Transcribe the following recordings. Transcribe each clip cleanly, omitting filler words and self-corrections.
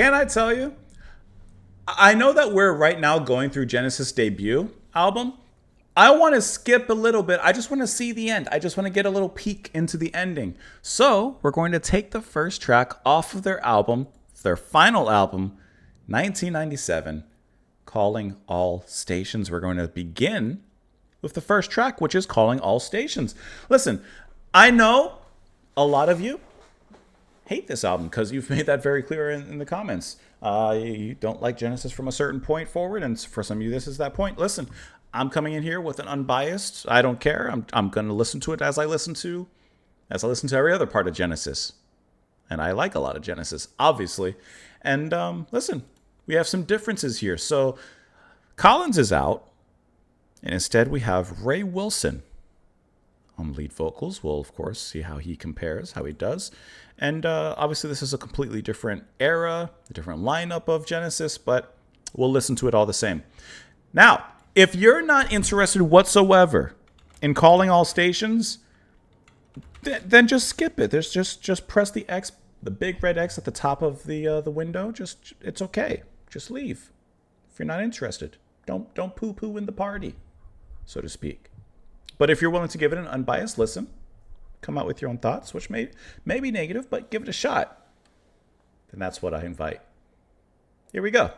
Can I tell you? I know that we're right now going through Genesis' debut album. I want to skip a little bit. I just want to see the end. I just want to get a little peek into the ending. So we're going to take the first track off of their album, their final album, 1997, Calling All Stations. We're going to begin with the first track, which is Calling All Stations. Listen, I know a lot of you hate this album because you've made that very clear in the comments. You don't like Genesis from a certain point forward, and for some of you, this is that point. Listen, I'm coming in here with an unbiased. I don't care. I'm going to listen to it as I listen to every other part of Genesis, and I like a lot of Genesis, obviously. And listen, we have some differences here. So Collins is out, and instead we have Ray Wilson on lead vocals. We'll of course see how he compares, how he does. And obviously this is a completely different era, a different lineup of Genesis, but we'll listen to it all the same. Now, if you're not interested whatsoever in Calling All Stations, then just skip it. There's just press the X, the big red X at the top of the window. It's okay. Just leave if you're not interested. Don't poo-poo in the party, so to speak. But if you're willing to give it an unbiased listen, come out with your own thoughts, which may be negative, but give it a shot, then that's what I invite. Here we go.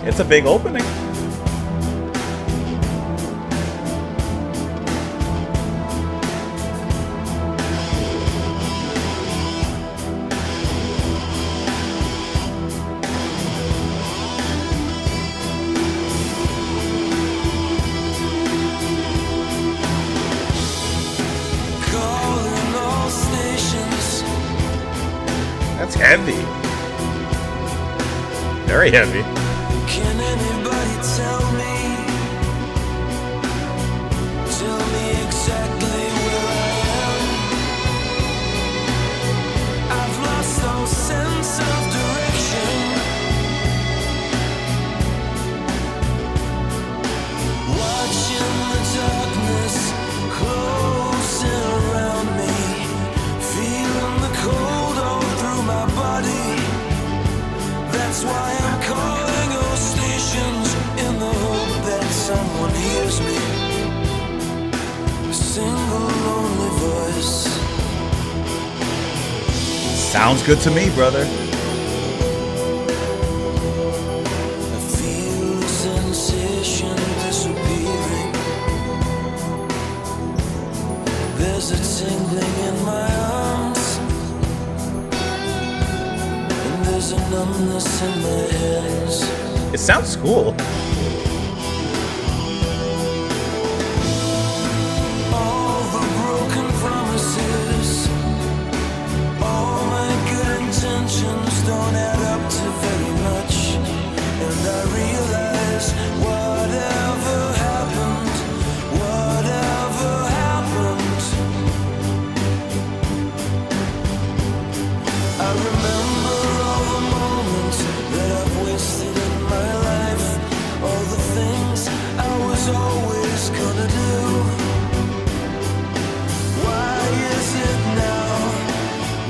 It's a big opening. That's heavy. Very heavy. Can anybody tell me exactly where I am? I've lost all sense of direction. Watching the darkness closing around me, feeling the cold all through my body. That's why I'm calling all stations in the hope that someone hears me. A single lonely voice. Sounds good to me, brother. I feel the sensation disappearing. There's a tingling in my arms, and there's a numbness in my hands. It sounds cool. All the broken promises, all my good intentions don't add up to very much. And I realize whatever happened, I remember all the moments that I've wasted in my life, all the things I was always gonna do. Why is it now,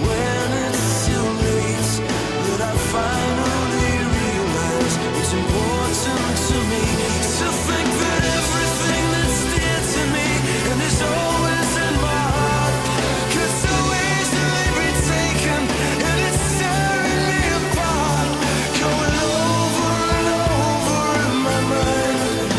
when it's too late, that I finally realize it's important to me to think that everything that's dear to me and is always in my heart could so easily be taken, and it's tearing me apart, going over and over in my mind.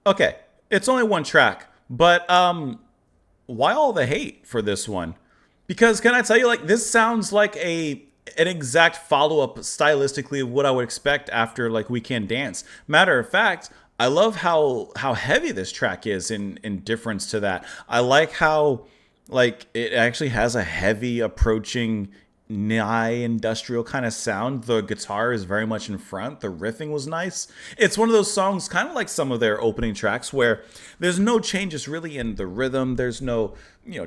Okay, it's only one track, but why all the hate for this one? Because can I tell you, like, this sounds like an exact follow up stylistically of what I would expect after like We Can Dance. Matter of fact, I love how heavy this track is in difference to that. I like how like it actually has a heavy approaching nigh industrial kind of sound. The guitar is very much in front. The riffing was nice. It's one of those songs, kind of like some of their opening tracks, where there's no changes really in the rhythm. There's no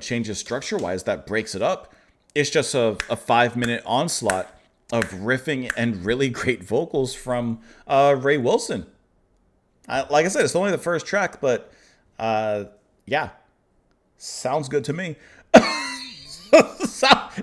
changes structure wise that breaks it up. It's just a 5 minute onslaught of riffing and really great vocals from Ray Wilson. Like I said, it's only the first track, but yeah, sounds good to me.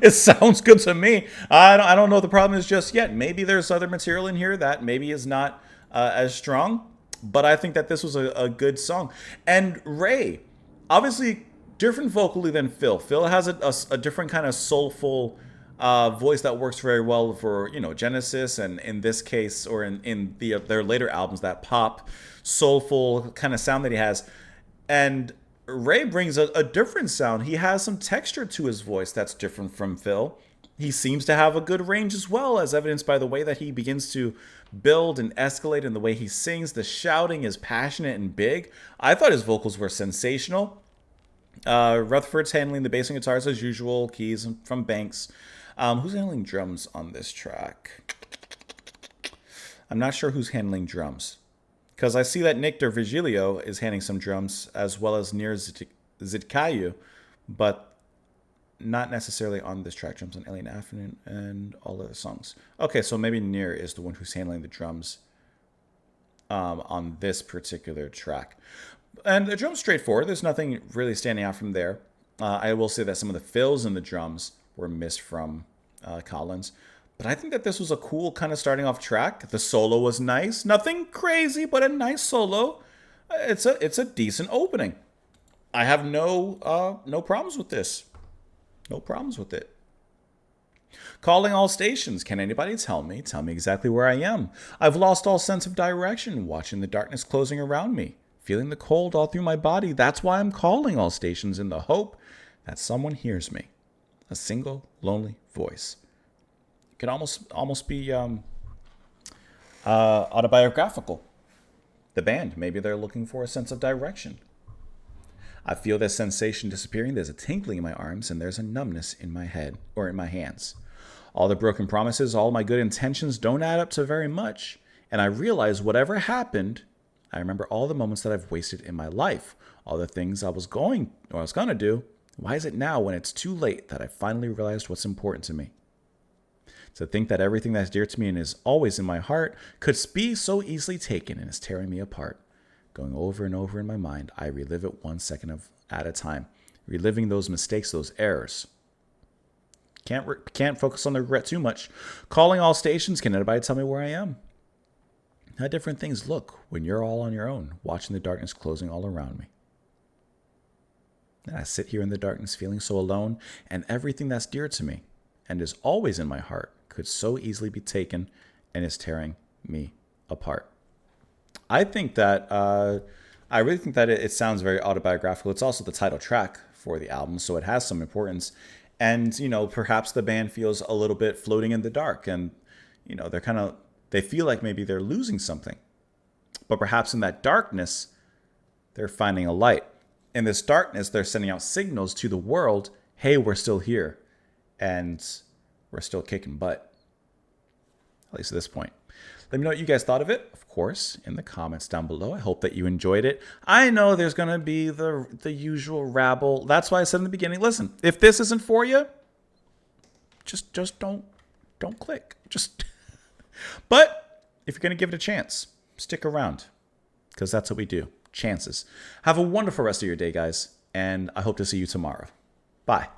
It sounds good to me. I don't know what the problem is just yet. Maybe there's other material in here that maybe is not as strong, but I think that this was a good song. And Ray, obviously different vocally than Phil. Phil has a different kind of soulful voice that works very well for Genesis, and in this case, or in their later albums, that pop, soulful kind of sound that he has. And Ray brings a different sound. He has some texture to his voice that's different from Phil. He seems to have a good range as well, as evidenced by the way that he begins to build and escalate in the way he sings. The shouting is passionate and big. I thought his vocals were sensational. Rutherford's handling the bass and guitars as usual, keys from Banks. Who's handling drums on this track? I'm not sure who's handling drums, because I see that Nick Virgilio is handling some drums, as well as Nir Zitkayu, but not necessarily on this track. Drums on Alien Afternoon and all other songs. Okay, so maybe Nir is the one who's handling the drums on this particular track. And the drums straightforward. There's nothing really standing out from there. I will say that some of the fills in the drums were missed from Collins. But I think that this was a cool kind of starting off track. The solo was nice. Nothing crazy, but a nice solo. It's a decent opening. I have no problems with this. No problems with it. Calling all stations. Can anybody tell me? Tell me exactly where I am. I've lost all sense of direction, watching the darkness closing around me, feeling the cold all through my body. That's why I'm calling all stations, in the hope that someone hears me. A single, lonely voice. It could almost be autobiographical. The band, maybe they're looking for a sense of direction. I feel this sensation disappearing. There's a tingling in my arms, and there's a numbness in my head, or in my hands. All the broken promises, all my good intentions don't add up to very much. And I realize whatever happened, I remember all the moments that I've wasted in my life, all the things I was going to do. Why is it now, when it's too late, that I finally realized what's important to me? To think that everything that's dear to me and is always in my heart could be so easily taken and is tearing me apart. Going over and over in my mind, I relive it 1 second at a time, reliving those mistakes, those errors. Can't focus on the regret too much. Calling all stations. Can anybody tell me where I am? How different things look when you're all on your own, watching the darkness closing all around me. And I sit here in the darkness feeling so alone, and everything that's dear to me and is always in my heart could so easily be taken and is tearing me apart. I think that, I really think that it sounds very autobiographical. It's also the title track for the album, so it has some importance. And, perhaps the band feels a little bit floating in the dark, and, they feel like maybe they're losing something. But perhaps in that darkness, they're finding a light. In this darkness, they're sending out signals to the world, hey, we're still here, and we're still kicking butt. At least at this point. Let me know what you guys thought of it, of course, in the comments down below. I hope that you enjoyed it. I know there's going to be the usual rabble. That's why I said in the beginning, listen, if this isn't for you, just don't click. But if you're going to give it a chance, stick around, because that's what we do. Chances. Have a wonderful rest of your day, guys, and I hope to see you tomorrow. Bye.